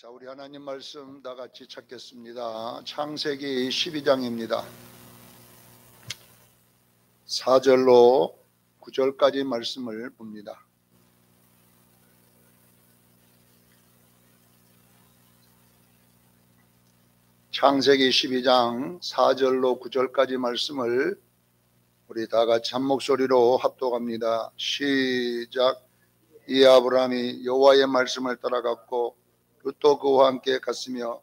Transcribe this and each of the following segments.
자, 우리 하나님 말씀 다 같이 찾겠습니다. 창세기 12장입니다. 4절로 9절까지 말씀을 봅니다. 창세기 12장 4절로 9절까지 말씀을 우리 다 같이 한 목소리로 합독합니다. 시작. 이 아브라함이 여호와의 말씀을 따라갔고 룻도 그와 함께 갔으며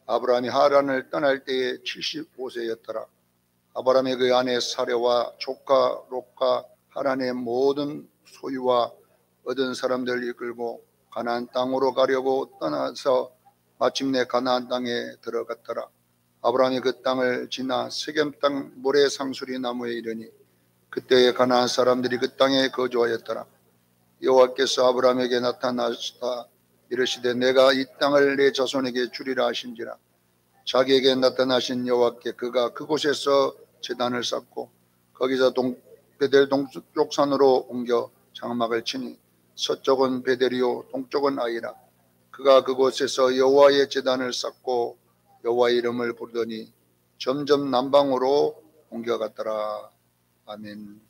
아브라함이 하란을 떠날 때에 75세였더라. 아브라함이 그 아내 사레와 조카 롯과 하란의 모든 소유와 얻은 사람들을 이끌고 가나안 땅으로 가려고 떠나서 마침내 가나안 땅에 들어갔더라. 아브라함이 그 땅을 지나 세겜 땅 모래 상수리 나무에 이르니 그때에 가나안 사람들이 그 땅에 거주하였더라. 여호와께서 아브라함에게 나타나시다 이르시되 내가 이 땅을 내 자손에게 주리라 하신지라. 자기에게 나타나신 여호와께 그가 그곳에서 제단을 쌓고 거기서 베델 동쪽 산으로 옮겨 장막을 치니 서쪽은 베델이요 동쪽은 아이라. 그가 그곳에서 여호와의 제단을 쌓고 여호와의 이름을 부르더니 점점 남방으로 옮겨갔더라. 아멘.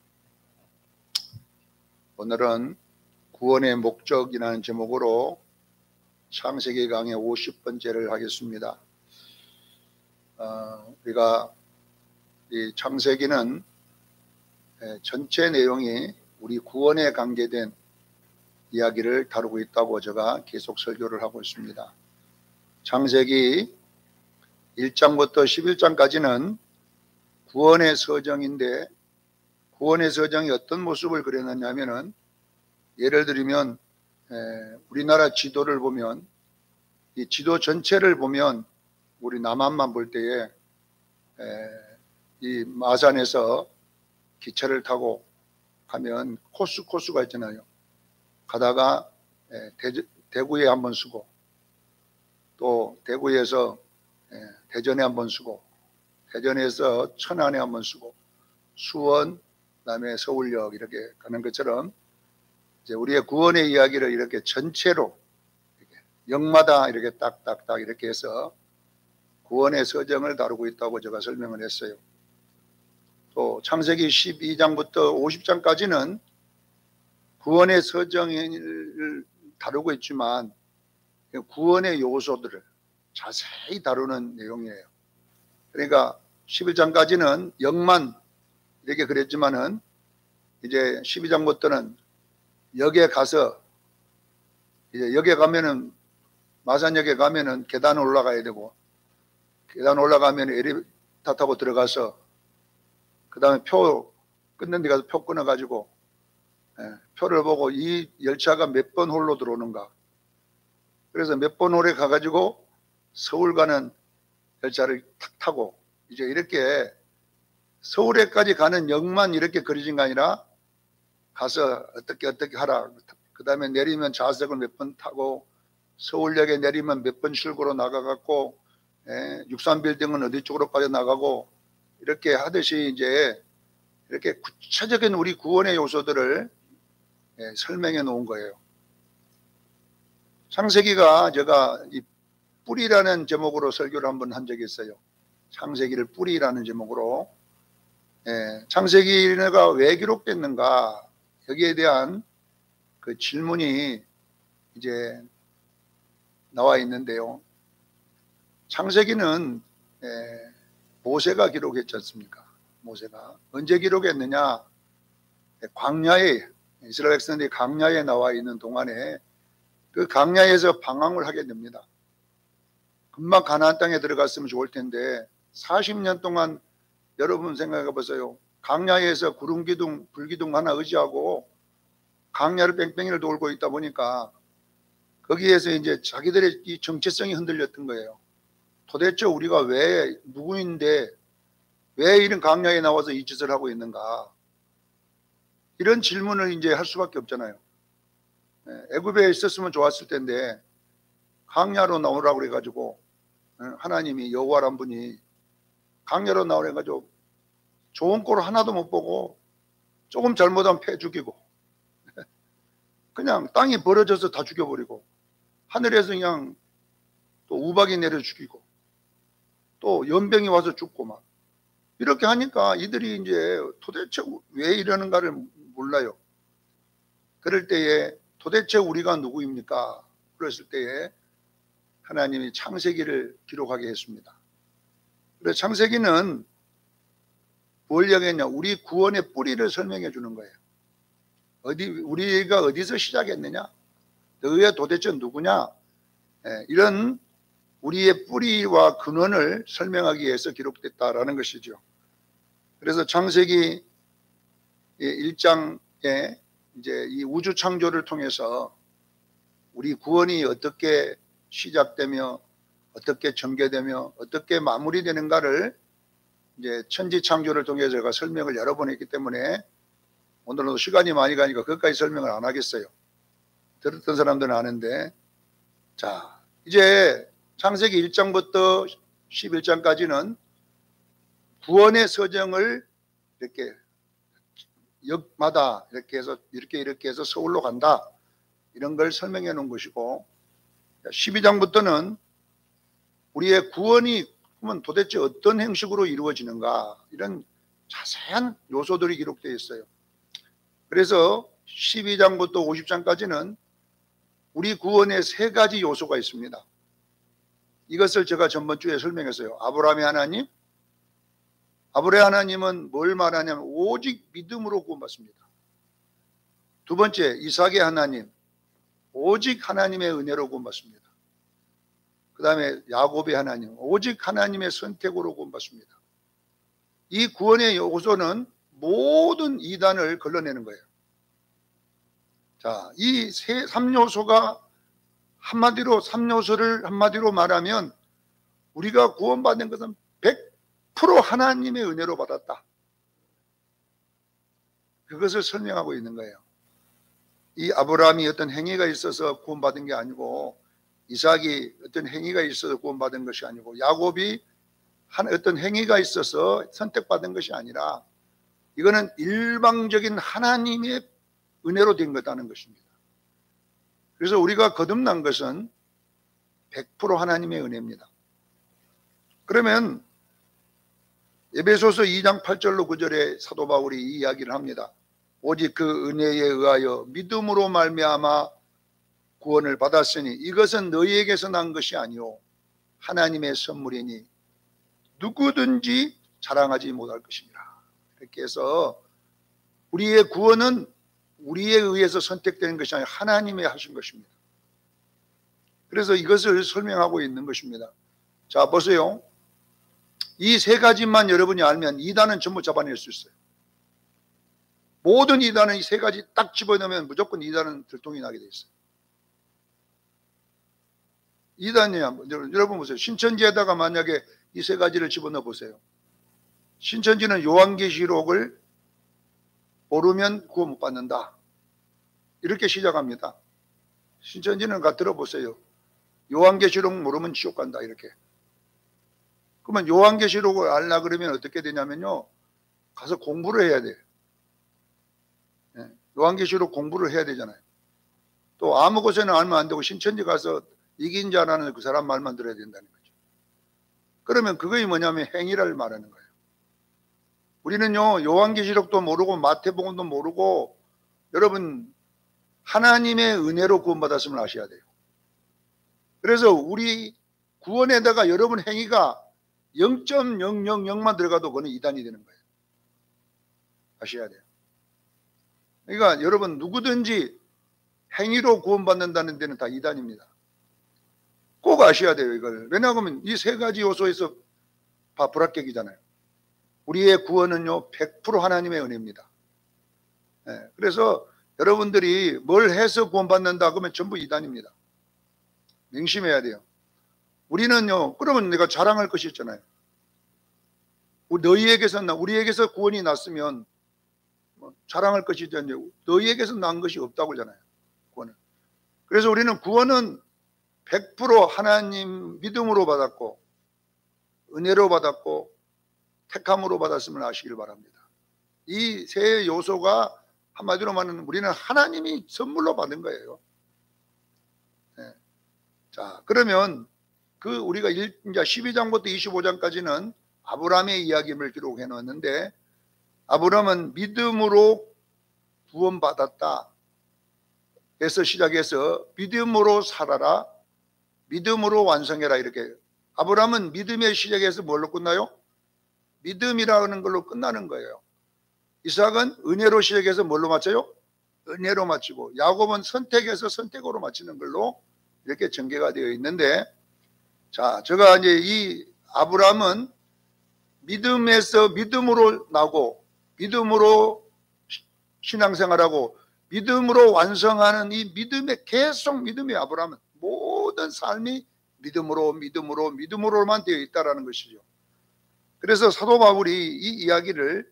오늘은 구원의 목적이라는 제목으로 창세기 강의 50번째를 하겠습니다. 우리가 이 창세기는 전체 내용이 우리 구원에 관계된 이야기를 다루고 있다고 제가 계속 설교를 하고 있습니다. 창세기 1장부터 11장까지는 구원의 서정인데 구원의 서정이 어떤 모습을 그려놨냐 하면은 예를 들면 우리나라 지도를 보면 이 지도 전체를 보면 우리 남한만 볼 때에 이 마산에서 기차를 타고 가면 코스가 있잖아요. 가다가 대구에 한번 쓰고 또 대구에서 대전에 한번 쓰고 대전에서 천안에 한번 쓰고 수원 그다음에 서울역 이렇게 가는 것처럼 이제 우리의 구원의 이야기를 이렇게 전체로 이렇게 역마다 이렇게 딱딱딱 이렇게 해서 구원의 서정을 다루고 있다고 제가 설명을 했어요. 또 창세기 12장부터 50장까지는 구원의 서정을 다루고 있지만 구원의 요소들을 자세히 다루는 내용이에요. 그러니까 11장까지는 역만 이렇게 그랬지만은 이제 12장부터는 역에 가서 이제 역에 가면은 마산역에 가면은 계단 올라가야 되고 계단 올라가면 에리베이터 타고 들어가서 그 다음에 표 끊는 데 가서 표 끊어가지고 표를 보고 이 열차가 몇 번 홀로 들어오는가 그래서 몇 번 홀에 가가지고 서울 가는 열차를 탁 타고 이제 이렇게 서울에까지 가는 역만 이렇게 그려진 게 아니라 가서 어떻게 하라. 그 다음에 내리면 좌석을 몇 번 타고 서울역에 내리면 몇 번 출구로 나가갖고 63빌딩은 어디 쪽으로 빠져나가고 이렇게 하듯이 이제 이렇게 구체적인 우리 구원의 요소들을 설명해 놓은 거예요. 창세기가 제가 이 뿌리라는 제목으로 설교를 한번 한 적이 있어요. 창세기를 뿌리라는 제목으로 창세기가 왜 기록됐는가 여기에 대한 그 질문이 이제 나와 있는데요. 창세기는 모세가 기록했지 않습니까? 모세가 언제 기록했느냐? 광야에 이스라엘 백성들이 광야에 나와 있는 동안에 그 광야에서 방황을 하게 됩니다. 금방 가나안 땅에 들어갔으면 좋을 텐데 40년 동안 여러분 생각해 보세요. 광야에서 구름기둥, 불기둥 하나 의지하고 광야를 뺑뺑이를 돌고 있다 보니까 거기에서 이제 자기들의 이 정체성이 흔들렸던 거예요. 도대체 우리가 왜 누구인데 왜 이런 광야에 나와서 이 짓을 하고 있는가? 이런 질문을 이제 할 수밖에 없잖아요. 애굽에 있었으면 좋았을 텐데 광야로 나오라고 그래가지고 하나님이 여호와란 분이 광야로 나오라 해가지고 좋은 꼴 하나도 못 보고 조금 잘못하면 패 죽이고 그냥 땅이 벌어져서 다 죽여버리고 하늘에서 그냥 또 우박이 내려 죽이고 또 연병이 와서 죽고 막 이렇게 하니까 이들이 이제 도대체 왜 이러는가를 몰라요. 그럴 때에 도대체 우리가 누구입니까? 그랬을 때에 하나님이 창세기를 기록하게 했습니다. 그래서 창세기는 뭘 이야기했냐? 우리 구원의 뿌리를 설명해 주는 거예요. 우리가 어디서 시작했느냐? 너희가 도대체 누구냐? 이런 우리의 뿌리와 근원을 설명하기 위해서 기록됐다라는 것이죠. 그래서 창세기 1장에 이제 이 우주 창조를 통해서 우리 구원이 어떻게 시작되며 어떻게 전개되며 어떻게 마무리되는가를 이제 천지 창조를 통해서 제가 설명을 여러 번 했기 때문에 오늘은 시간이 많이 가니까 그것까지 설명을 안 하겠어요. 들었던 사람들은 아는데, 자 이제 창세기 1장부터 11장까지는 구원의 서정을 이렇게 역마다 이렇게 해서 서울로 간다 이런 걸 설명해 놓은 것이고, 12장부터는 우리의 구원이 그러면 도대체 어떤 형식으로 이루어지는가 이런 자세한 요소들이 기록되어 있어요. 그래서 12장부터 50장까지는 우리 구원의 세 가지 요소가 있습니다. 이것을 제가 전번주에 설명했어요. 아브라함의 하나님, 아브라함 하나님은 뭘 말하냐면 오직 믿음으로 구원받습니다. 두 번째 이삭의 하나님, 오직 하나님의 은혜로 구원받습니다. 그 다음에 야곱의 하나님, 오직 하나님의 선택으로 구원받습니다. 이 구원의 요소는 모든 이단을 걸러내는 거예요. 자, 이 3요소가 한마디로 3요소를 한마디로 말하면 우리가 구원받는 것은 100% 하나님의 은혜로 받았다. 그것을 설명하고 있는 거예요. 이 아브라함이 어떤 행위가 있어서 구원받은 게 아니고, 이삭이 어떤 행위가 있어서 구원받은 것이 아니고, 야곱이 어떤 행위가 있어서 선택받은 것이 아니라 이거는 일방적인 하나님의 은혜로 된 거다는 것입니다. 그래서 우리가 거듭난 것은 100% 하나님의 은혜입니다. 그러면 에베소서 2장 8절로 9절에 사도 바울이 이 이야기를 합니다. 오직 그 은혜에 의하여 믿음으로 말미암아 구원을 받았으니 이것은 너희에게서 난 것이 아니오 하나님의 선물이니 누구든지 자랑하지 못할 것이니라. 이렇게 해서 우리의 구원은 우리에 의해서 선택되는 것이 아니라 하나님이 하신 것입니다. 그래서 이것을 설명하고 있는 것입니다. 자, 보세요. 이 세 가지만 여러분이 알면 이단은 전부 잡아낼 수 있어요. 모든 이단은 이 세 가지 딱 집어넣으면 무조건 이단은 들통이 나게 돼 있어요. 이단이야. 여러분 보세요. 신천지에다가 만약에 이 세 가지를 집어넣어 보세요. 신천지는 요한계시록을 모르면 구원 못 받는다. 이렇게 시작합니다. 신천지는 가 들어보세요. 요한계시록 모르면 지옥 간다. 이렇게. 그러면 요한계시록을 알라 그러면 어떻게 되냐면요. 가서 공부를 해야 돼요. 요한계시록 공부를 해야 되잖아요. 또 아무 곳에는 알면 안 되고 신천지 가서 이긴 자라는 그 사람 말만 들어야 된다는 거죠. 그러면 그것이 뭐냐면 행위를 말하는 거예요. 우리는요 요한계시록도 모르고 마태복음도 모르고 여러분 하나님의 은혜로 구원받았음을 아셔야 돼요. 그래서 우리 구원에다가 여러분 행위가 0.000만 들어가도 그건 이단이 되는 거예요. 아셔야 돼요. 그러니까 여러분 누구든지 행위로 구원받는다는 데는 다 이단입니다. 꼭 아셔야 돼요 이걸. 왜냐하면 이 세 가지 요소에서 다 불합격이잖아요. 우리의 구원은요 100% 하나님의 은혜입니다. 그래서 여러분들이 뭘 해서 구원받는다 그러면 전부 이단입니다. 명심해야 돼요. 우리는요 그러면 내가 자랑할 것이 있잖아요. 우리에게서 구원이 났으면 자랑할 것이 있잖아요. 너희에게서 난 것이 없다고 하잖아요. 구원은. 그래서 우리는 구원은 100% 하나님 믿음으로 받았고 은혜로 받았고 택함으로 받았음을 아시길 바랍니다. 이 세 요소가 한마디로 말하면 우리는 하나님이 선물로 받은 거예요. 자, 그러면 그 우리가 이제 12장부터 25장까지는 아브라함의 이야기를 기록해 놓았는데, 아브라함은 믿음으로 구원받았다 에서 시작해서 믿음으로 살아라, 믿음으로 완성해라, 이렇게. 아브라함은 믿음의 시작에서 뭘로 끝나요? 믿음이라는 걸로 끝나는 거예요. 이삭은 은혜로 시작해서 뭘로 마쳐요? 은혜로 마치고, 야곱은 선택해서 선택으로 마치는 걸로 이렇게 전개가 되어 있는데, 자, 제가 이제 이 아브라함은 믿음에서 믿음으로 나고, 믿음으로 신앙생활하고, 믿음으로 완성하는 이 믿음의, 계속 믿음의 아브라함은 모든 삶이 믿음으로만 되어 있다는 것이죠. 그래서 사도 바울이 이 이야기를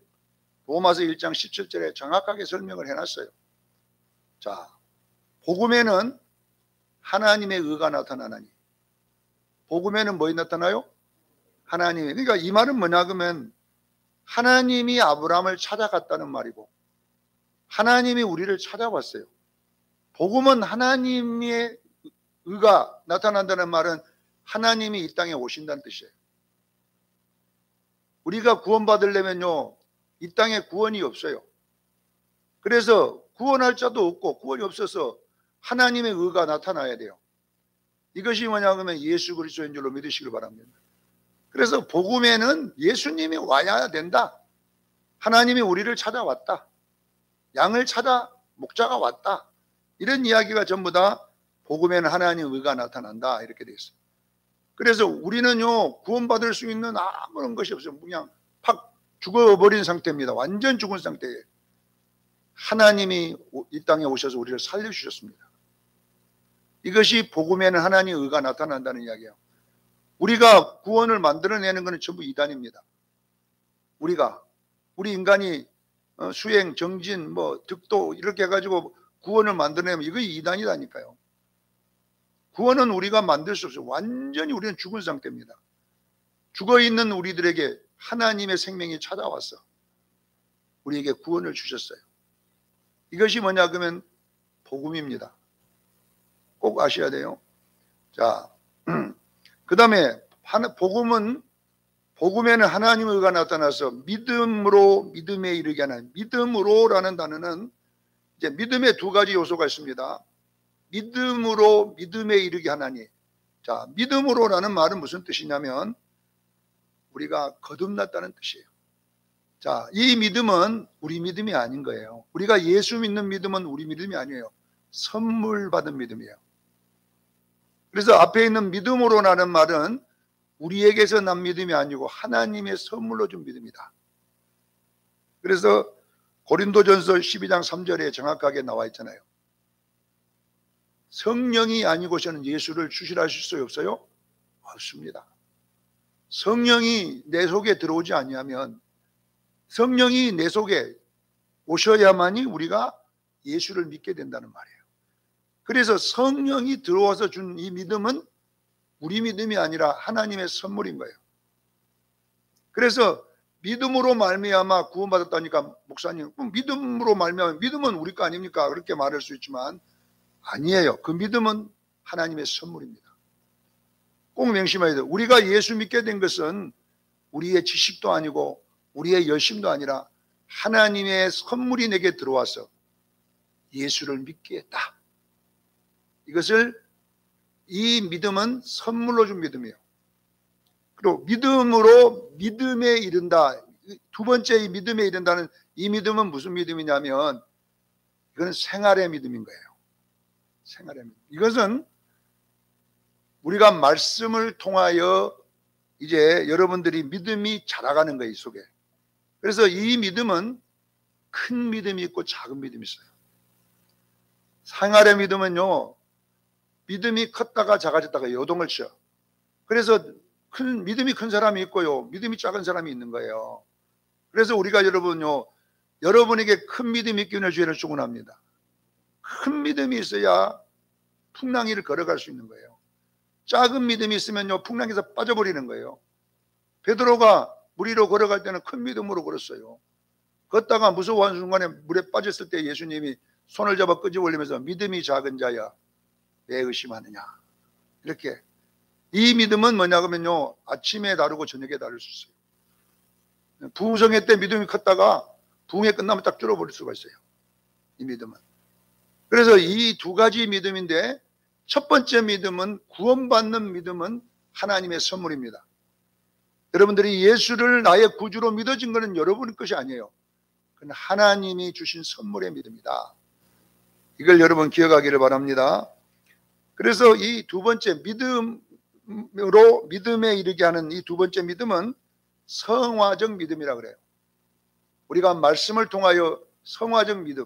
로마서 1장 17절에 정확하게 설명을 해놨어요. 자, 복음에는 하나님의 의가 나타나나니. 복음에는 뭐가 나타나요? 하나님이. 그러니까 이 말은 뭐냐 그러면 하나님이 아브라함을 찾아갔다는 말이고, 하나님이 우리를 찾아왔어요. 복음은 하나님의 의가 나타난다는 말은 하나님이 이 땅에 오신다는 뜻이에요. 우리가 구원받으려면요, 이 땅에 구원이 없어요. 그래서 구원할 자도 없고 구원이 없어서 하나님의 의가 나타나야 돼요. 이것이 뭐냐 하면 예수 그리스도인 줄로 믿으시길 바랍니다. 그래서 복음에는 예수님이 와야 된다. 하나님이 우리를 찾아왔다. 양을 찾아 목자가 왔다. 이런 이야기가 전부 다 복음에는 하나님의 의가 나타난다, 이렇게 되어 있어요. 그래서 우리는요, 구원받을 수 있는 아무런 것이 없어요. 그냥 팍 죽어버린 상태입니다. 완전 죽은 상태예요. 하나님이 이 땅에 오셔서 우리를 살려주셨습니다. 이것이 복음에는 하나님의 의가 나타난다는 이야기예요. 우리가 구원을 만들어내는 것은 전부 이단입니다. 우리 인간이 수행, 정진, 득도 이렇게 해가지고 구원을 만들어내면 이거 이단이라니까요. 구원은 우리가 만들 수 없어요. 완전히 우리는 죽은 상태입니다. 죽어있는 우리들에게 하나님의 생명이 찾아와서 우리에게 구원을 주셨어요. 이것이 뭐냐 그러면 복음입니다. 꼭 아셔야 돼요. 자, 그 다음에 복음에는 하나님의 의가 나타나서 믿음으로 믿음에 이르게 하는, 믿음으로라는 단어는 이제 믿음의 두 가지 요소가 있습니다. 믿음으로 믿음에 이르게 하나니. 자, 믿음으로라는 말은 무슨 뜻이냐면 우리가 거듭났다는 뜻이에요. 자, 이 믿음은 우리 믿음이 아닌 거예요. 우리가 예수 믿는 믿음은 우리 믿음이 아니에요. 선물 받은 믿음이에요. 그래서 앞에 있는 믿음으로라는 말은 우리에게서 난 믿음이 아니고 하나님의 선물로 준 믿음이다. 그래서 고린도전서 12장 3절에 정확하게 나와 있잖아요. 성령이 아니고서는 예수를 주시라 하실 수 없어요? 없습니다. 성령이 내 속에 들어오지 아니하면, 성령이 내 속에 오셔야만이 우리가 예수를 믿게 된다는 말이에요. 그래서 성령이 들어와서 준 이 믿음은 우리 믿음이 아니라 하나님의 선물인 거예요. 그래서 믿음으로 말미암아 구원받았다니까 목사님, 그럼 믿음으로 말미암아, 믿음은 우리 거 아닙니까? 그렇게 말할 수 있지만 아니에요. 그 믿음은 하나님의 선물입니다. 꼭 명심해야 돼요. 우리가 예수 믿게 된 것은 우리의 지식도 아니고 우리의 열심도 아니라 하나님의 선물이 내게 들어와서 예수를 믿게 했다. 이 믿음은 선물로 준 믿음이에요. 그리고 믿음으로 믿음에 이른다. 두 번째 이 믿음에 이른다는 이 믿음은 무슨 믿음이냐면 이건 생활의 믿음인 거예요. 생활의 믿음. 이것은 우리가 말씀을 통하여 이제 여러분들이 믿음이 자라가는 거예요, 이 속에. 그래서 이 믿음은 큰 믿음이 있고 작은 믿음이 있어요. 생활의 믿음은요, 믿음이 컸다가 작아졌다가 요동을 쳐. 그래서 믿음이 큰 사람이 있고요, 믿음이 작은 사람이 있는 거예요. 그래서 우리가 여러분에게 큰 믿음이 있기 위해 주의를 축원합니다. 큰 믿음이 있어야 풍랑이를 걸어갈 수 있는 거예요. 작은 믿음이 있으면요, 풍랑에서 빠져버리는 거예요. 베드로가 물 위로 걸어갈 때는 큰 믿음으로 걸었어요. 걷다가 무서워하는 순간에 물에 빠졌을 때 예수님이 손을 잡아 끄집어 올리면서 믿음이 작은 자야 왜 의심하느냐, 이렇게 이 믿음은 뭐냐면요, 아침에 다르고 저녁에 다를 수 있어요. 부흥성회 때 믿음이 컸다가 부흥회 끝나면 딱 줄어버릴 수가 있어요, 이 믿음은. 그래서 이 두 가지 믿음인데, 첫 번째 믿음은, 구원받는 믿음은 하나님의 선물입니다. 여러분들이 예수를 나의 구주로 믿어진 것은 여러분의 것이 아니에요. 그건 하나님이 주신 선물의 믿음이다. 이걸 여러분 기억하기를 바랍니다. 그래서 이 두 번째 믿음으로 믿음에 이르게 하는 이 두 번째 믿음은 성화적 믿음이라 그래요. 우리가 말씀을 통하여 성화적 믿음,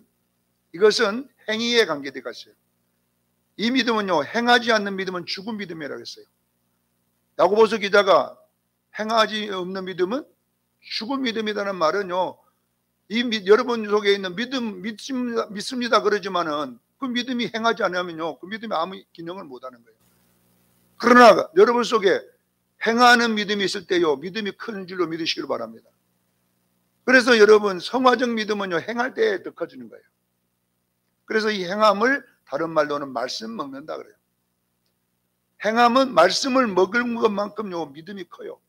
이것은 행위에 관계되어 있어요. 이 믿음은요, 행하지 않는 믿음은 죽은 믿음이라고 했어요. 야고보서 기자가 행하지 없는 믿음은 죽은 믿음이라는 말은요, 여러분 속에 있는 믿습니다 그러지만은 그 믿음이 행하지 않으면요, 그 믿음이 아무 기능을 못하는 거예요. 그러나 여러분 속에 행하는 믿음이 있을 때요, 믿음이 큰 줄로 믿으시길 바랍니다. 그래서 여러분, 성화적 믿음은요, 행할 때에 더 커지는 거예요. 그래서 이 행함을 다른 말로는 말씀 먹는다 그래요. 행함은 말씀을 먹은 것만큼요, 믿음이 커요.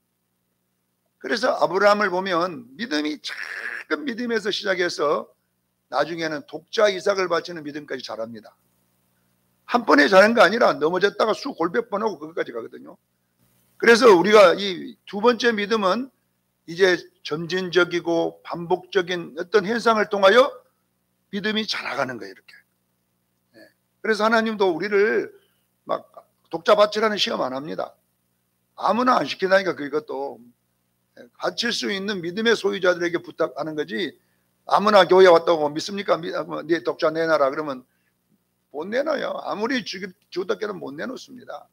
그래서 아브라함을 보면 믿음이 작은 믿음에서 시작해서 나중에는 독자 이삭을 바치는 믿음까지 자랍니다. 한 번에 자는 거 아니라 넘어졌다가 수 골백 번 하고 그것까지 가거든요. 그래서 우리가 이 두 번째 믿음은 이제 점진적이고 반복적인 어떤 현상을 통하여 믿음이 자라가는 거예요, 이렇게. 그래서 하나님도 우리를 막 독자 바치라는 시험 안 합니다. 아무나 안 시킨다니까. 그것도 바칠 수 있는 믿음의 소유자들에게 부탁하는 거지, 아무나 교회 왔다고 믿습니까? 네 독자 내놔라 그러면 못 내놔요. 아무리 주답게는 못 내놓습니다.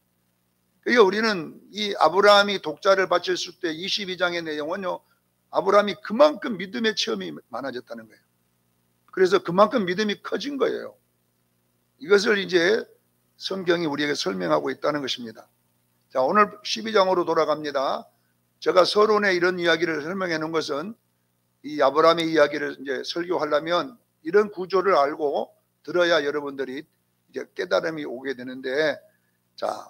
그러니까 우리는 이 아브라함이 독자를 바쳤을 때 22장의 내용은요, 아브라함이 그만큼 믿음의 체험이 많아졌다는 거예요. 그래서 그만큼 믿음이 커진 거예요. 이것을 이제 성경이 우리에게 설명하고 있다는 것입니다. 자, 오늘 12장으로 돌아갑니다. 제가 서론에 이런 이야기를 설명해 놓은 것은 이 아브라함의 이야기를 이제 설교하려면 이런 구조를 알고 들어야 여러분들이 이제 깨달음이 오게 되는데, 자,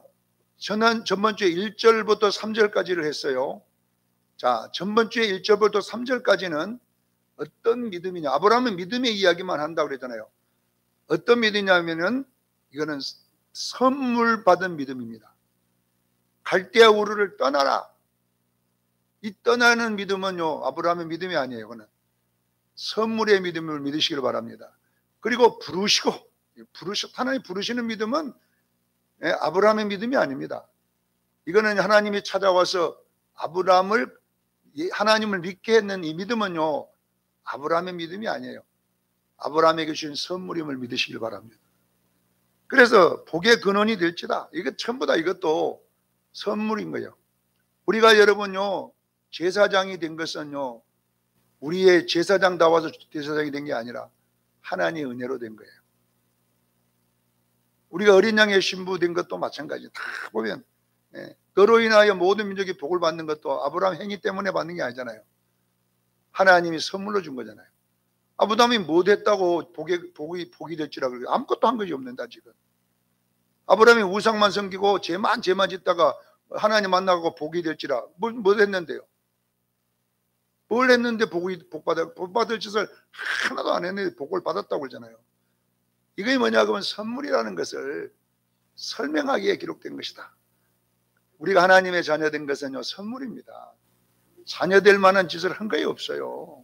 저는 전번주에 1절부터 3절까지를 했어요. 자, 전번주에 1절부터 3절까지는 어떤 믿음이냐, 아브라함은 믿음의 이야기만 한다고 그랬잖아요. 어떤 믿음이냐면은 이거는 선물 받은 믿음입니다. 갈대아 우르를 떠나라. 이 떠나는 믿음은요, 아브라함의 믿음이 아니에요. 이거는 선물의 믿음을 믿으시길 바랍니다. 그리고 하나님 부르시는 믿음은 아브라함의 믿음이 아닙니다. 이거는 하나님이 찾아와서 하나님을 믿게 했는 이 믿음은요, 아브라함의 믿음이 아니에요. 아브라함에게 주신 선물임을 믿으시길 바랍니다. 그래서 복의 근원이 될지다. 이거 전부 다 이것도 선물인 거예요. 우리가 여러분요, 제사장이 된 것은요, 우리의 제사장 나와서 제사장이 된 게 아니라 하나님의 은혜로 된 거예요. 우리가 어린 양의 신부 된 것도 마찬가지. 다 보면 그로 인하여 모든 민족이 복을 받는 것도 아브라함 행위 때문에 받는 게 아니잖아요. 하나님이 선물로 준 거잖아요. 아브라함이 못했다고 복이 될지라 그러고 아무것도 한 것이 없는다 지금. 아브라함이 우상만 섬기고 죄만 짓다가 하나님 만나고 복이 될지라 뭘 했는데요? 뭘 했는데 복 받을 짓을 하나도 안 했는데 복을 받았다고 그러잖아요. 이게 뭐냐 그러면 선물이라는 것을 설명하기에 기록된 것이다. 우리가 하나님의 자녀된 것은요, 선물입니다. 자녀될 만한 짓을 한 거에 없어요.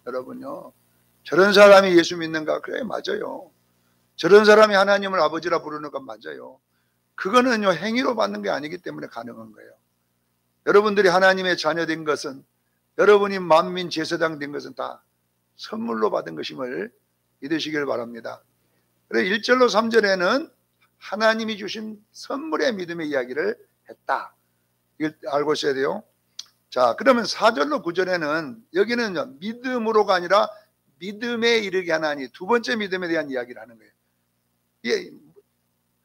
여러분요, 저런 사람이 예수 믿는가? 그래, 맞아요. 저런 사람이 하나님을 아버지라 부르는 건 맞아요. 그거는요, 행위로 받는 게 아니기 때문에 가능한 거예요. 여러분들이 하나님의 자녀된 것은, 여러분이 만민 제사장 된 것은 다 선물로 받은 것임을 믿으시길 바랍니다. 그래서 1절로 3절에는 하나님이 주신 선물의 믿음의 이야기를 했다. 이걸 알고 있어야 돼요. 자, 그러면 4절로 9절에는 여기는 믿음으로가 아니라 믿음에 이르게 하나니, 두 번째 믿음에 대한 이야기를 하는 거예요. 예,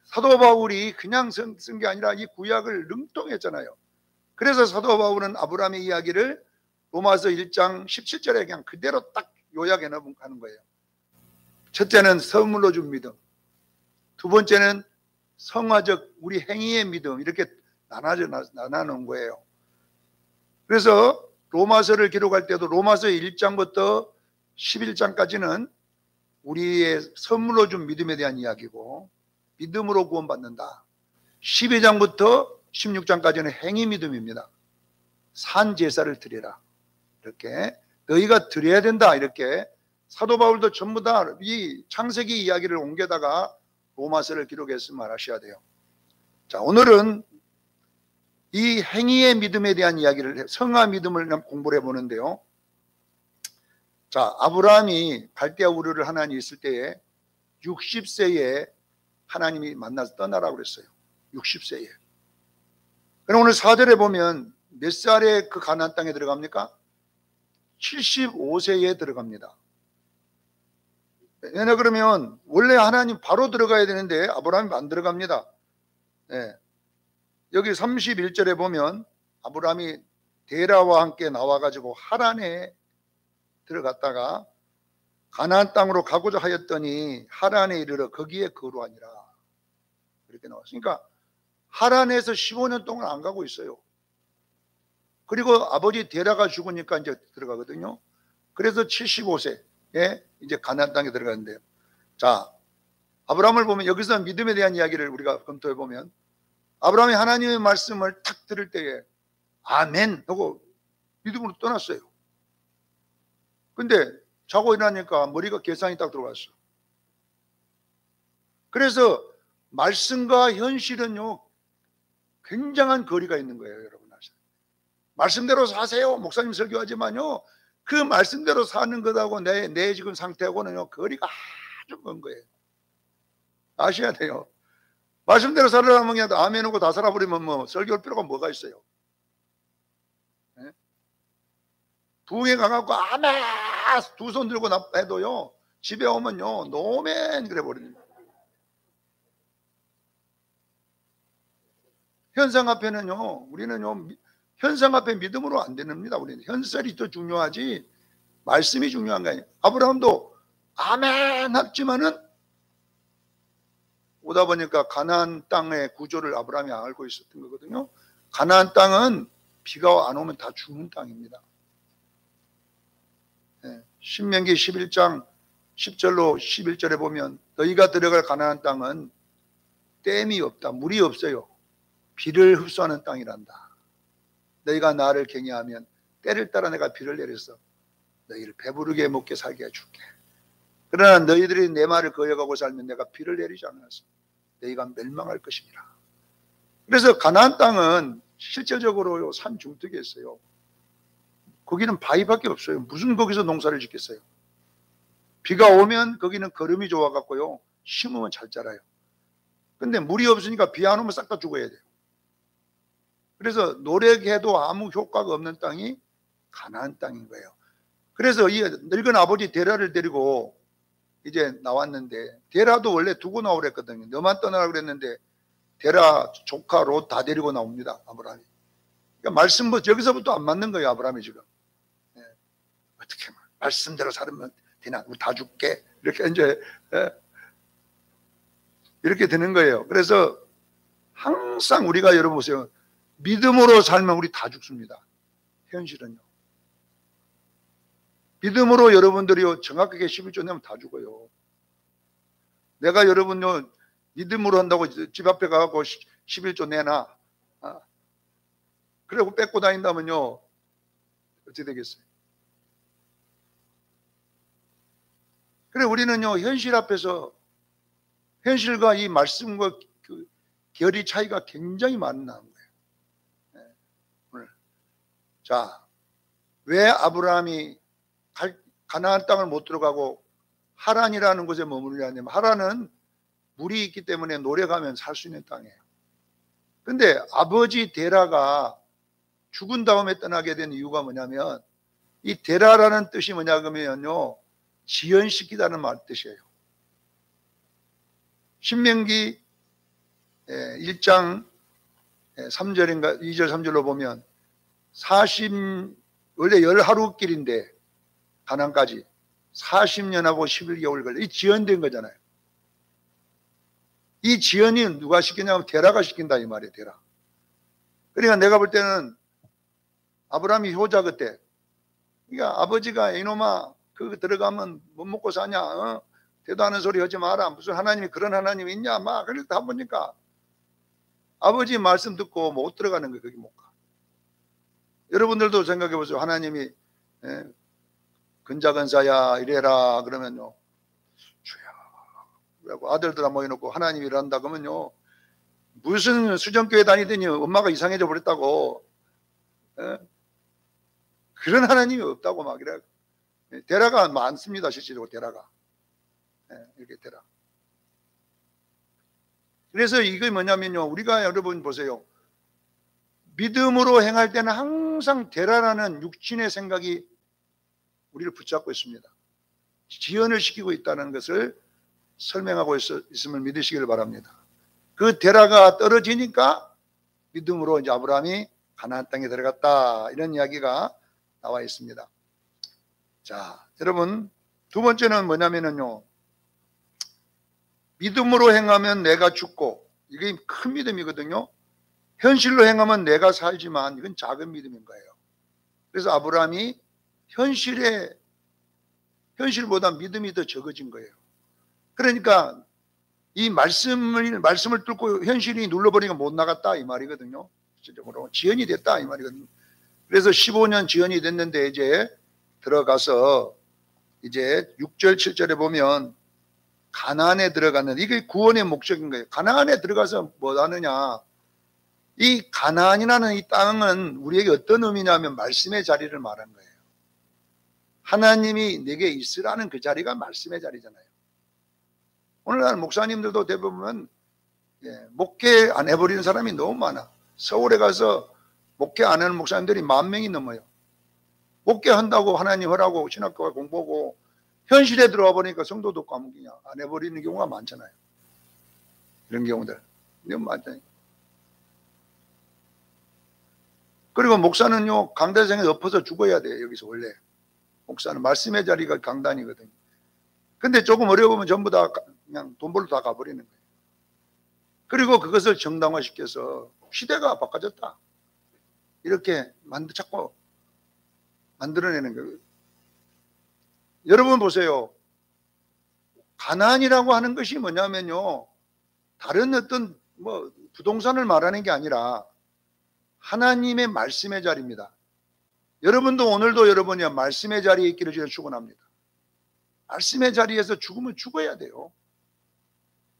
사도 바울이 그냥 쓴 게 아니라 이 구약을 능통했잖아요. 그래서 사도 바울은 아브라함의 이야기를 로마서 1장 17절에 그냥 그대로 딱 요약해 놓은 거예요. 첫째는 선물로 준 믿음, 두 번째는 성화적 우리 행위의 믿음, 이렇게 나눠놓은 거예요. 그래서 로마서를 기록할 때도 로마서 1장부터 11장까지는 우리의 선물로 준 믿음에 대한 이야기고 믿음으로 구원받는다. 12장부터 16장까지는 행위 믿음입니다. 산 제사를 드리라. 이렇게 너희가 드려야 된다. 이렇게 사도 바울도 전부 다 이 창세기 이야기를 옮겨다가 로마서를 기록해서 말하셔야 돼요. 자, 오늘은 이 행위의 믿음에 대한 이야기를 성화 믿음을 공부를 해보는데요. 자, 아브라함이 갈대아 우르를 하나님이 있을 때에 60세에 하나님이 만나서 떠나라고 그랬어요. 60세에. 그럼 오늘 4절에 보면 몇 살에 그 가나안 땅에 들어갑니까? 75세에 들어갑니다. 왜냐 그러면 원래 하나님 바로 들어가야 되는데 아브라함이 안 들어갑니다. 네. 여기 31절에 보면 아브라함이 데라와 함께 나와가지고 하란에 들어갔다가 가나안 땅으로 가고자 하였더니 하란에 이르러 거기에 거루하니라. 이렇게 나왔으니까 하란에서 15년 동안 안 가고 있어요. 그리고 아버지 데라가 죽으니까 이제 들어가거든요. 그래서 75세에 이제 가나안 땅에 들어가는데요. 자, 아브라함을 보면 여기서 믿음에 대한 이야기를 우리가 검토해 보면 아브라함이 하나님의 말씀을 탁 들을 때에 아멘 하고 믿음으로 떠났어요. 근데 자고 일어나니까 머리가 계산이 딱 들어갔어. 그래서 말씀과 현실은요 굉장한 거리가 있는 거예요, 여러분. 말씀대로 사세요. 목사님 설교하지만요 그 말씀대로 사는 것하고 내 지금 상태하고는요 거리가 아주 먼 거예요. 아셔야 돼요. 말씀대로 살으려면 그냥 아멘 하고 다 살아버리면 뭐 설교할 필요가 뭐가 있어요. 네? 부흥에 가갖고 아멘 두 손 들고 해도요 집에 오면요 노멘 그래 버립니다. 현상 앞에는요 우리는요 현상 앞에 믿음으로 안 됩니다. 우리는 현실이 더 중요하지 말씀이 중요한 거 아니에요. 아브라함도 아멘 했지만은 오다 보니까 가나안 땅의 구조를 아브라함이 알고 있었던 거거든요. 가나안 땅은 비가 안 오면 다 죽는 땅입니다. 네. 신명기 11장 10절로 11절에 보면 너희가 들어갈 가나안 땅은 댐이 없다. 물이 없어요. 비를 흡수하는 땅이란다. 너희가 나를 경외하면 때를 따라 내가 비를 내려서 너희를 배부르게 먹게 살게 해줄게. 그러나 너희들이 내 말을 거역하고 살면 내가 비를 내리지 않아서 너희가 멸망할 것이니라. 그래서 가나안 땅은 실질적으로 산 중턱에 있어요. 거기는 바위밖에 없어요. 무슨 거기서 농사를 짓겠어요. 비가 오면 거기는 거름이 좋아갖고요 심으면 잘 자라요. 근데 물이 없으니까 비 안 오면 싹 다 죽어야 돼요. 그래서 노력해도 아무 효과가 없는 땅이 가나안 땅인 거예요. 그래서 이 늙은 아버지 데라를 데리고 이제 나왔는데 데라도 원래 두고 나오랬거든요. 너만 떠나라 그랬는데 데라 조카 롯 다 데리고 나옵니다. 아브라함이. 그러니까 말씀 여기서부터 안 맞는 거예요. 아브라함이 지금. 네. 어떻게 말씀대로 살면 되나? 다 줄게. 이렇게 이제 이렇게 되는 거예요. 그래서 항상 우리가 여러분 보세요. 믿음으로 살면 우리 다 죽습니다. 현실은요. 믿음으로 여러분들이 정확하게 11조 내면 다 죽어요. 내가 여러분요 믿음으로 한다고 집 앞에 가고 11조 내놔. 그리고 뺏고 다닌다면요 어떻게 되겠어요? 그래 우리는요 현실 앞에서 현실과 이 말씀과 그 결이 차이가 굉장히 많은 거예요. 네. 오늘 자, 왜 아브라함이 가나안 땅을 못 들어가고 하란이라는 곳에 머무르냐면 하란은 물이 있기 때문에 노력하면 살 수 있는 땅이에요. 근데 아버지 데라가 죽은 다음에 떠나게 된 이유가 뭐냐면 이 데라라는 뜻이 뭐냐 그러면요 지연시키다는 말 뜻이에요. 신명기 1장 3절인가 2절 3절로 보면 원래 10하루길인데 가나안까지 40년하고 11개월 걸려. 이 지연된 거잖아요. 이 지연이 누가 시키냐면 데라가 시킨다 이 말이에요. 데라. 그러니까 내가 볼 때는 아브라함이 효자 그때, 그러니까 아버지가 이놈아 그거 들어가면 못 먹고 사냐, 어? 대도 하는 소리 하지 마라, 무슨 하나님이 그런 하나님이 있냐, 막 그래서 다 보니까 아버지 말씀 듣고 못 들어가는 거예요. 거기 못 가. 여러분들도 생각해 보세요. 하나님이 근자근사야 이래라 그러면요, 주야 그러고 아들들 모여놓고 하나님이 일한다 그러면요, 무슨 수정교회 다니더니 엄마가 이상해져 버렸다고, 그런 하나님이 없다고 막 이래. 데라가 많습니다. 실제로 데라가, 이렇게 데라. 그래서 이게 뭐냐면요, 우리가 여러분 보세요, 믿음으로 행할 때는 항상 데라라는 육신의 생각이 우리를 붙잡고 있습니다. 지연을 시키고 있다는 것을 설명하고 있음을 믿으시길 바랍니다. 그 데라가 떨어지니까 믿음으로 이제 아브라함이 가나안 땅에 들어갔다, 이런 이야기가 나와 있습니다. 자, 여러분, 두 번째는 뭐냐면요, 믿음으로 행하면 내가 죽고, 이게 큰 믿음이거든요. 현실로 행하면 내가 살지만 이건 작은 믿음인 거예요. 그래서 아브라함이 현실보다 믿음이 더 적어진 거예요. 그러니까 이 말씀을 뚫고 현실이 눌러버리니까 못 나갔다, 이 말이거든요. 실질적으로 지연이 됐다, 이 말이거든요. 그래서 15년 지연이 됐는데 이제 들어가서 이제 6절 7절에 보면 가나안에 들어갔는데, 이게 구원의 목적인 거예요. 가나안에 들어가서 뭐 하느냐, 이 가나안이라는 이 땅은 우리에게 어떤 의미냐면 말씀의 자리를 말하는 거예요. 하나님이 내게 있으라는 그 자리가 말씀의 자리잖아요. 오늘날 목사님들도 대부분 목회 안 해버리는 사람이 너무 많아. 서울에 가서 목회 안 하는 목사님들이 10,000명이 넘어요. 목회한다고 하나님 하라고 신학교가 공부하고 현실에 들어와 보니까 성도도 까먹기냐, 안 해버리는 경우가 많잖아요. 이런 경우들 너무 많잖아요. 그리고 목사는요, 강대생에 엎어서 죽어야 돼요. 여기서 원래 목사는 말씀의 자리가 강단이거든요. 근데 조금 어려우면 전부 다 그냥 돈 벌러 다 가버리는 거예요. 그리고 그것을 정당화시켜서 시대가 바꿔졌다, 이렇게 자꾸 만들어내는 거예요. 여러분 보세요. 가나안이라고 하는 것이 뭐냐면요, 다른 어떤 뭐 부동산을 말하는 게 아니라 하나님의 말씀의 자리입니다. 여러분도 오늘도 여러분이 말씀의 자리에 있기를 주여 축원합니다. 말씀의 자리에서 죽으면 죽어야 돼요.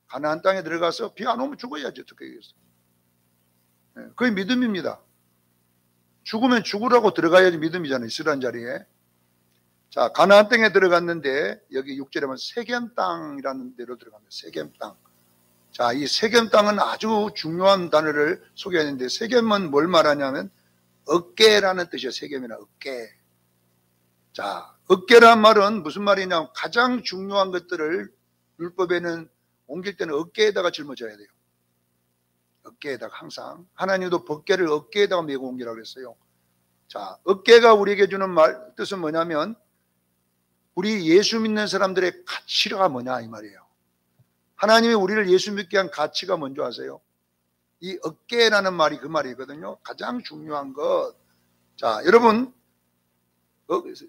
가나안 땅에 들어가서 비 안 오면 죽어야죠. 어떻게 되겠어요? 그게 믿음입니다. 죽으면 죽으라고 들어가야지 믿음이잖아요. 있으란 자리에. 자, 가나안 땅에 들어갔는데 여기 6절에 보면 세겜 땅이라는 데로 들어갑니다. 세겜 땅. 자, 이 세겜 땅은 아주 중요한 단어를 소개했는데, 세겜은 뭘 말하냐면 어깨라는 뜻이에요. 세겜이나 어깨. 자, 어깨란 말은 무슨 말이냐면 가장 중요한 것들을 율법에는 옮길 때는 어깨에다가 짊어져야 돼요. 어깨에다가 항상. 하나님도 법궤를 어깨에다가 메고 옮기라고 했어요. 자, 어깨가 우리에게 주는 뜻은 뭐냐면 우리 예수 믿는 사람들의 가치가 뭐냐, 이 말이에요. 하나님이 우리를 예수 믿게 한 가치가 뭔지 아세요? 이 어깨라는 말이 그 말이거든요. 가장 중요한 것. 자, 여러분,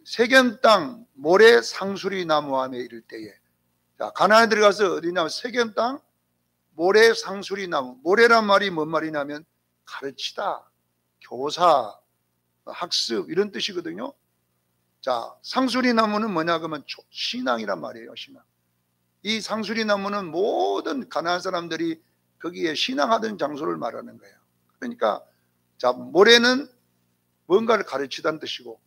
세겜 땅 모래 상수리 나무함에 이를 때에, 자, 가나안에 들어가서 어디냐면 세겜 땅 모래 상수리 나무. 모래란 말이 뭔 말이냐면 가르치다, 교사, 학습, 이런 뜻이거든요. 자, 상수리 나무는 뭐냐 그러면 신앙이란 말이에요. 신앙. 이 상수리 나무는 모든 가나안 사람들이 거기에 신앙하던 장소를 말하는 거예요. 그러니까 자, 모래는 뭔가를 가르치다는 뜻이고,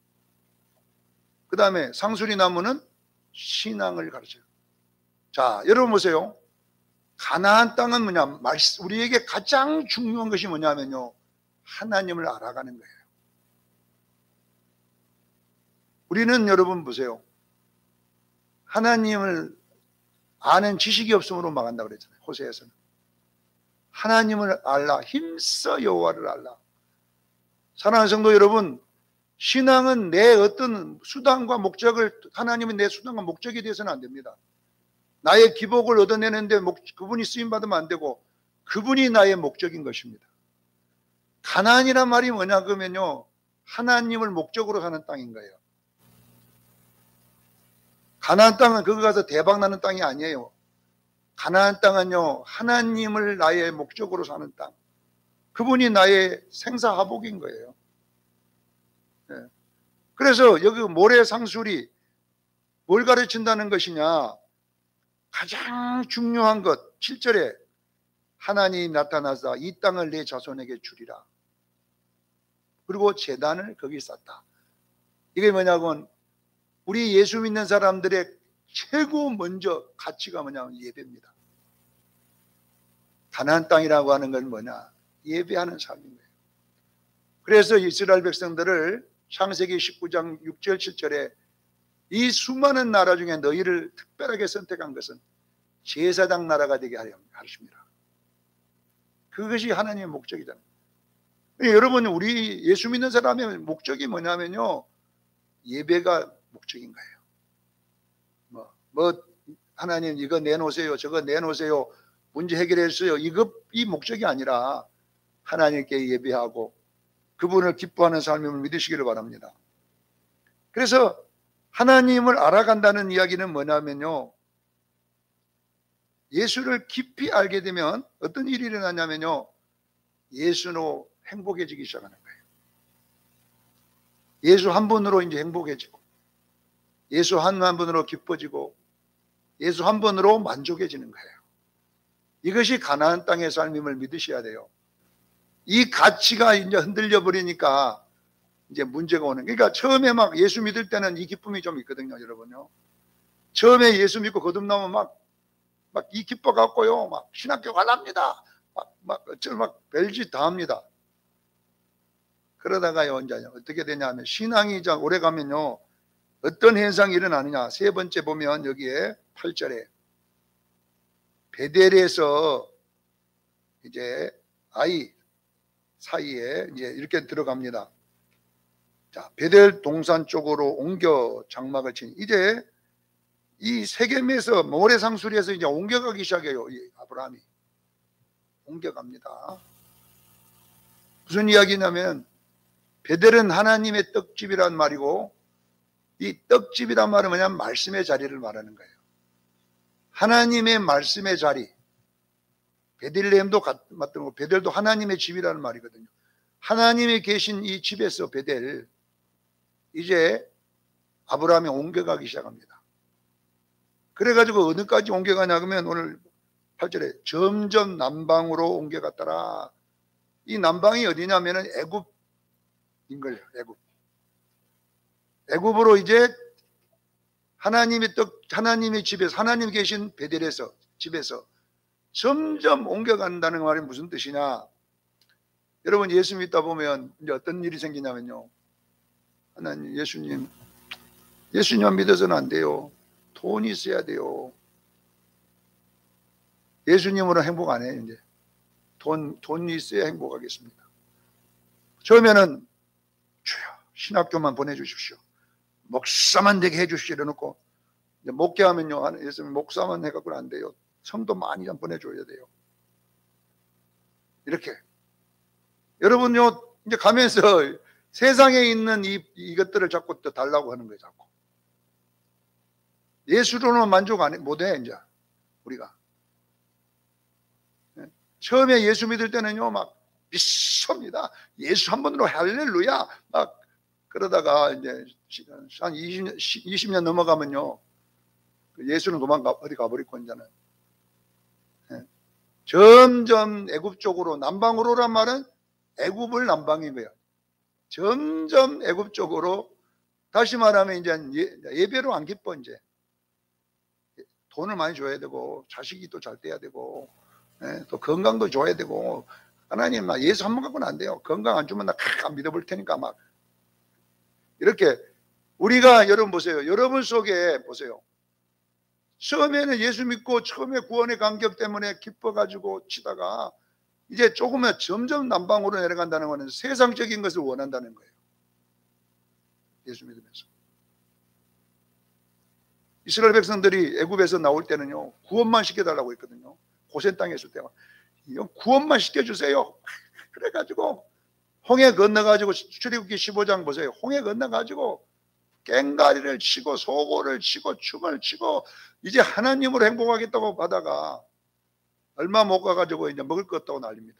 그 다음에 상수리 나무는 신앙을 가르쳐요. 자, 여러분 보세요. 가나안 땅은 뭐냐, 우리에게 가장 중요한 것이 뭐냐면요, 하나님을 알아가는 거예요. 우리는 여러분 보세요, 하나님을 아는 지식이 없음으로 망한다고 그랬잖아요. 호세에서는 하나님을 알라, 힘써 여호와를 알라. 사랑하는 성도 여러분, 신앙은 내 어떤 수단과 목적을, 하나님은 내 수단과 목적이 되어서는 안 됩니다. 나의 기복을 얻어내는데 그분이 쓰임받으면 안 되고 그분이 나의 목적인 것입니다. 가나안이란 말이 뭐냐 그러면요, 하나님을 목적으로 사는 땅인 거예요. 가나안 땅은 거기 가서 대박 나는 땅이 아니에요. 가나안 땅은요, 하나님을 나의 목적으로 사는 땅. 그분이 나의 생사하복인 거예요. 네. 그래서 여기 모래상술이 뭘 가르친다는 것이냐, 가장 중요한 것 7절에 하나님이 나타나서 이 땅을 내 자손에게 주리라. 그리고 제단을 거기 쌓다. 이게 뭐냐면 우리 예수 믿는 사람들의 최고 먼저 가치가 뭐냐면 예배입니다. 가나안 땅이라고 하는 건 뭐냐, 예배하는 삶인 거예요. 그래서 이스라엘 백성들을 창세기 19장 6절 7절에 이 수많은 나라 중에 너희를 특별하게 선택한 것은 제사장 나라가 되게 하려 하십니다. 그것이 하나님의 목적이잖아요. 여러분, 우리 예수 믿는 사람의 목적이 뭐냐면요, 예배가 목적인 거예요. 하나님 이거 내놓으세요, 저거 내놓으세요, 문제 해결해 주세요, 이 목적이 아니라 하나님께 예배하고 그분을 기뻐하는 삶을 믿으시기를 바랍니다. 그래서 하나님을 알아간다는 이야기는 뭐냐면요, 예수를 깊이 알게 되면 어떤 일이 일어나냐면요, 예수로 행복해지기 시작하는 거예요. 예수 한 분으로 이제 행복해지고, 예수 한 분으로 기뻐지고, 예수 한 분으로 만족해지는 거예요. 이것이 가나안 땅의 삶임을 믿으셔야 돼요. 이 가치가 이제 흔들려 버리니까 이제 문제가 오는. 그러니까 처음에 막 예수 믿을 때는 이 기쁨이 좀 있거든요, 여러분요. 처음에 예수 믿고 거듭나면 막 이 기뻐 갖고요, 막 신학교 갈랍니다. 막 별짓 다 합니다. 그러다가요, 이제 어떻게 되냐면 신앙이 오래 가면요, 어떤 현상이 일어나느냐. 세 번째 보면 여기에 8절에 베델에서 이제 아이 사이에 이제 이렇게 들어갑니다. 자, 베델 동산 쪽으로 옮겨 장막을 친. 이제 이 세겜에서 모래상수리에서 이제 옮겨가기 시작해요. 이 아브라함이 옮겨갑니다. 무슨 이야기냐면 베델은 하나님의 떡집이란 말이고, 이 떡집이란 말은 뭐냐면 말씀의 자리를 말하는 거예요. 하나님의 말씀의 자리. 베들레헴도 맞던 거, 베델도 하나님의 집이라는 말이거든요. 하나님이 계신 이 집에서 베델, 이제 아브라함이 옮겨가기 시작합니다. 그래가지고 어느까지 옮겨가냐 그러면 오늘 8절에 점점 남방으로 옮겨갔더라. 이 남방이 어디냐면은 애굽인 거예요. 애굽으로 이제 하나님의 집에서, 하나님 계신 베델에서, 집에서 점점 옮겨간다는 말이 무슨 뜻이냐. 여러분, 예수 믿다 보면 이제 어떤 일이 생기냐면요, 하나님, 예수님 믿어서는 안 돼요. 돈이 있어야 돼요. 예수님으로 행복 안 해요. 이제 돈이 있어야 행복하겠습니다. 처음에는 주여 신학교만 보내주십시오, 목사만 되게 해주시오 이러놓고, 이제 목회하면요, 예수님 목사만 해갖고는 안 돼요. 성도 많이 좀 보내줘야 돼요. 이렇게 여러분요, 이제 가면서 세상에 있는 이것들을 자꾸 또 달라고 하는 거예요. 자꾸 예수로는 만족 못해. 이제 우리가 처음에 예수 믿을 때는요, 막 믿습니다, 예수 한 번으로 할렐루야 막 그러다가 이제 한 20년 넘어가면요, 예수는 어디 가버리고 이제는 점점 애굽 쪽으로, 남방으로란 말은 애굽을 남방인 거예요. 점점 애굽 쪽으로, 다시 말하면 이제 예배로 안 기뻐. 이제 돈을 많이 줘야 되고, 자식이 또 잘 돼야 되고, 또 건강도 줘야 되고. 하나님, 예수 한 번 갖고는 안 돼요. 건강 안 주면 나 안 믿어볼 테니까 막 이렇게. 우리가 여러분 보세요. 여러분 속에 보세요. 처음에는 예수 믿고 처음에 구원의 감격 때문에 기뻐가지고 치다가 이제 조금은 점점 남방으로 내려간다는 것은 세상적인 것을 원한다는 거예요. 예수 믿으면서. 이스라엘 백성들이 애굽에서 나올 때는요, 구원만 시켜달라고 했거든요. 고센 땅에 있을 때만. 구원만 시켜주세요. 그래가지고 홍해 건너가지고 출애굽기 15장 보세요. 홍해 건너가지고 꽹가리를 치고 소고를 치고 춤을 추고 이제 하나님으로 행복하겠다고 하다가 얼마 못 가가지고 이제 먹을 것 없다고 난립니다.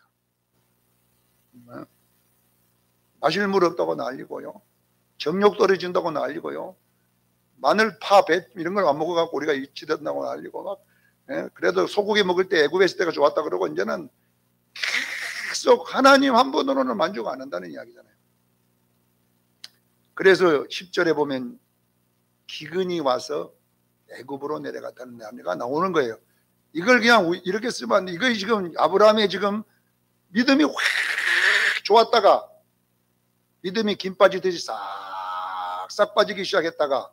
마실 물 없다고 난리고요. 정욕 떨어진다고 난리고요. 마늘, 파, 배 이런 걸 안 먹어갖고 우리가 이치된다고 난리고 막 그래도 소고기 먹을 때 애굽에 있을 때가 좋았다 그러고 이제는 계속 하나님 한 분으로는 만족 안 한다는 이야기잖아요. 그래서 10절에 보면 기근이 와서 애굽으로 내려갔다는 이야기가 나오는 거예요. 이걸 그냥 이렇게 쓰면 안 돼. 이거 지금 아브라함의 지금 믿음이 확 좋았다가 믿음이 김 빠지듯이 싹싹 빠지기 시작했다가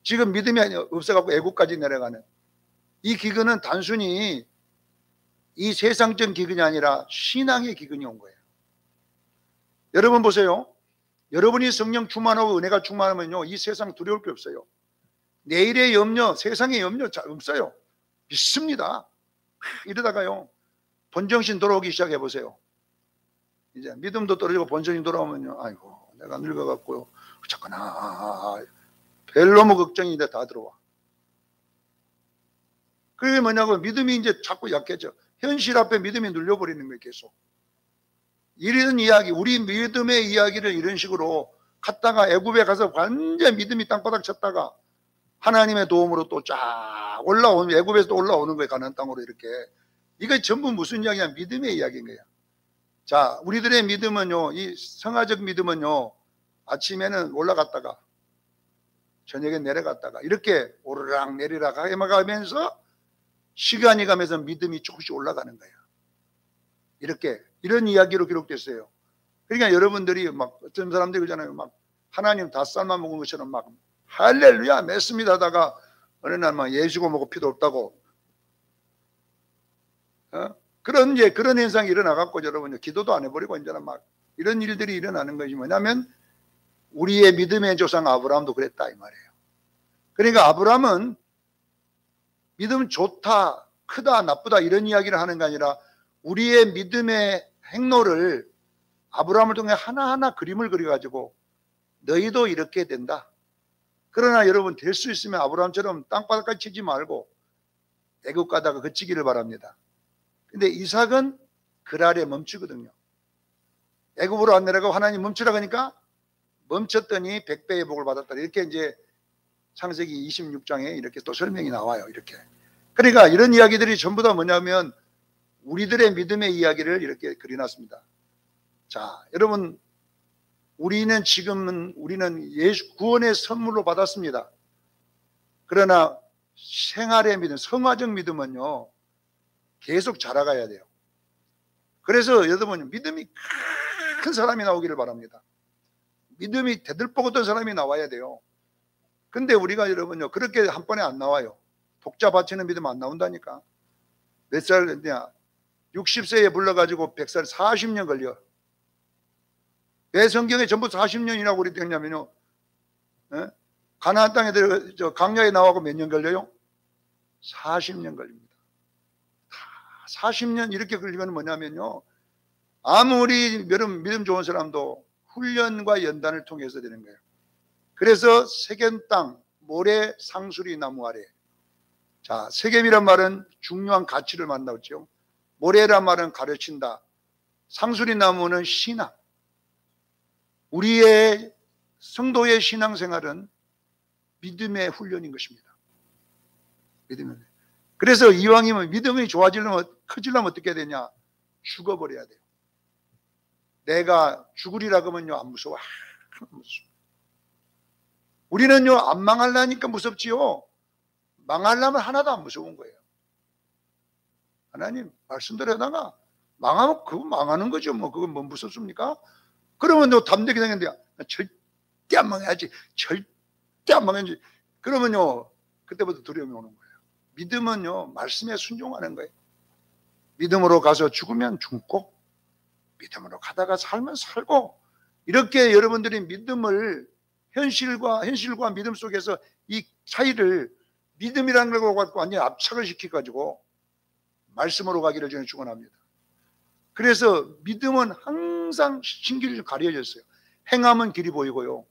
지금 믿음이 없어갖고 애국까지 내려가는 이 기근은 단순히 이 세상적 기근이 아니라 신앙의 기근이 온 거예요. 여러분 보세요. 여러분이 성령 충만하고 은혜가 충만하면요 이 세상 두려울 게 없어요. 내일의 염려, 세상의 염려 없어요. 믿습니다. 이러다가요 본정신 돌아오기 시작해 보세요. 이제 믿음도 떨어지고 본성이 돌아오면요 아이고 내가 늙어갖고요 자꾸나 별로무 걱정이 이제 다 들어와. 그게 뭐냐고 믿음이 이제 자꾸 약해져. 현실 앞에 믿음이 눌려버리는 거예요 계속. 이런 이야기, 우리 믿음의 이야기를 이런 식으로 갔다가 애굽에 가서 완전 믿음이 땅바닥 쳤다가 하나님의 도움으로 또 쫙 올라오는, 애굽에서 또 올라오는 거예요 가나안 땅으로 이렇게. 이게 전부 무슨 이야기야? 믿음의 이야기인 거야. 자, 우리들의 믿음은요, 이 성화적 믿음은요, 아침에는 올라갔다가 저녁에 내려갔다가 이렇게 오르락 내리락 해가면서 시간이 가면서 믿음이 조금씩 올라가는 거예요. 이렇게 이런 이야기로 기록됐어요. 그러니까 여러분들이 막 어떤 사람들이 그러잖아요. 막 하나님 닷살만 먹은 것처럼 막 할렐루야 맺습니다 하다가 어느 날 막 예수고 뭐고 필요 없다고 그런 현상이 일어나갖고 여러분 기도도 안 해버리고 이제는 막 이런 일들이 일어나는 것이 뭐냐면 우리의 믿음의 조상 아브라함도 그랬다 이 말이에요. 그러니까 아브라함은 믿음 좋다, 크다, 나쁘다 이런 이야기를 하는 게 아니라 우리의 믿음의 행로를 아브라함을 통해 하나하나 그림을 그려가지고 너희도 이렇게 된다. 그러나 여러분 될 수 있으면 아브라함처럼 땅바닥까지 치지 말고 애굽 가다가 그치기를 바랍니다. 근데 이삭은 그랄에 멈추거든요. 애굽으로 안 내려가고 하나님 멈추라 하니까 멈췄더니 100배의 복을 받았다. 이렇게 이제 창세기 26장에 이렇게 또 설명이 나와요. 이렇게. 그러니까 이런 이야기들이 전부 다 뭐냐면 우리들의 믿음의 이야기를 이렇게 그려놨습니다. 자, 여러분 우리는 예수 구원의 선물로 받았습니다. 그러나 생활의 믿음, 성화적 믿음은요 계속 자라가야 돼요. 그래서 여러분 믿음이 큰 사람이 나오기를 바랍니다. 믿음이 대들보고던 사람이 나와야 돼요. 근데 우리가 여러분요 그렇게 한 번에 안 나와요. 독자 바치는 믿음 안 나온다니까. 몇 살 됐냐? 60세에 불러가지고 100살 40년 걸려. 왜 성경에 전부 40년이라고 그랬냐면요 가나안 땅에 강야에 나와고 몇 년 걸려요? 40년 걸립니다. 40년 이렇게 걸리면 뭐냐면요 아무리 믿음 좋은 사람도 훈련과 연단을 통해서 되는 거예요. 그래서 세겜 땅 모래 상수리 나무 아래. 자, 세겜이란 말은 중요한 가치를 만나죠. 모래란 말은 가르친다. 상수리 나무는 신앙. 우리의 성도의 신앙생활은 믿음의 훈련인 것입니다. 믿음의. 그래서 이왕이면 믿음이 좋아지려면 커지려면 어떻게 해야 되냐? 죽어버려야 돼요. 내가 죽으리라 그러면요 안 무서워. 안 무서워. 우리는요 안 망하려니까 무섭지요. 망하려면 하나도 안 무서운 거예요. 하나님 말씀대로 하다가 망하면 그거 망하는 거죠. 뭐 그건 뭐 무섭습니까? 그러면 너 담대하게 생겼는데 절대 안 망해야지. 절대 안 망해야지. 그러면요 그때부터 두려움이 오는 거예요. 믿음은요 말씀에 순종하는 거예요. 믿음으로 가서 죽으면 죽고 믿음으로 가다가 살면 살고 이렇게 여러분들이 믿음을 현실과 믿음 속에서 이 차이를 믿음이라는 걸 갖고 완전히 압착을 시켜가지고 말씀으로 가기를 저는 축원합니다. 그래서 믿음은 항상 신길이 가려졌어요. 행하면 길이 보이고요.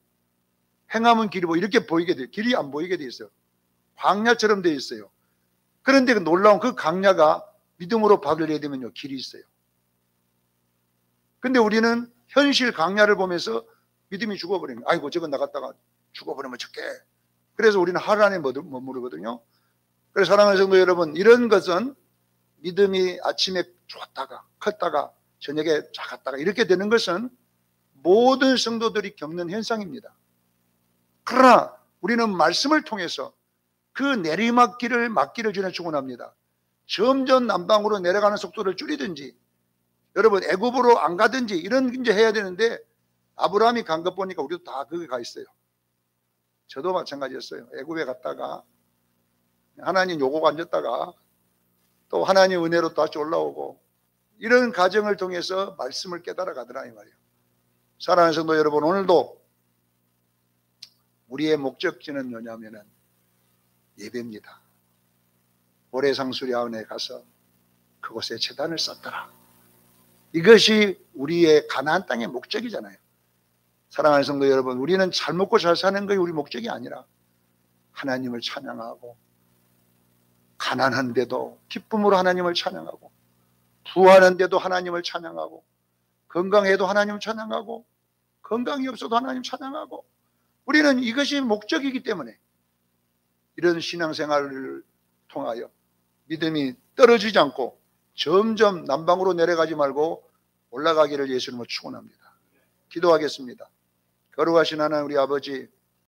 행하면 길이 이렇게 보이게 돼요. 길이 안 보이게 돼 있어요. 광야처럼 돼 있어요. 그런데 그 놀라운 그 광야가 믿음으로 발을 내야 되면요, 길이 있어요. 근데 우리는 현실 광야를 보면서 믿음이 죽어버립니다. 아이고, 저건 나갔다가 죽어버리면 어떡해. 그래서 우리는 하루 안에 머무르거든요. 그래서 사랑하는 성도 여러분, 이런 것은 믿음이 아침에 좋았다가 컸다가 저녁에 작았다가 이렇게 되는 것은 모든 성도들이 겪는 현상입니다. 그러나 우리는 말씀을 통해서 그 내리막길을 막기를 전해 축원합니다. 점점 남방으로 내려가는 속도를 줄이든지, 여러분 애굽으로 안 가든지 이런 이제 해야 되는데, 아브라함이 간 것 보니까 우리도 다 거기 가 있어요. 저도 마찬가지였어요. 애굽에 갔다가 하나님 요구가 안 졌다가 또 하나님 은혜로 다시 올라오고, 이런 과정을 통해서 말씀을 깨달아 가더라 이 말이에요. 사랑하는 성도 여러분, 오늘도 우리의 목적지는 뭐냐면은 예배입니다. 모래상수리아원에 가서 그곳에 제단을 쌓더라. 이것이 우리의 가나안 땅의 목적이잖아요. 사랑하는 성도 여러분, 우리는 잘 먹고 잘 사는 것이 우리 목적이 아니라 하나님을 찬양하고, 가난한데도 기쁨으로 하나님을 찬양하고, 부하는데도 하나님을 찬양하고, 건강해도 하나님을 찬양하고, 건강이 없어도 하나님 찬양하고, 우리는 이것이 목적이기 때문에 이런 신앙생활을 통하여 믿음이 떨어지지 않고 점점 남방으로 내려가지 말고 올라가기를 예수님으로 축원합니다. 기도하겠습니다. 거룩하신 하나님 우리 아버지,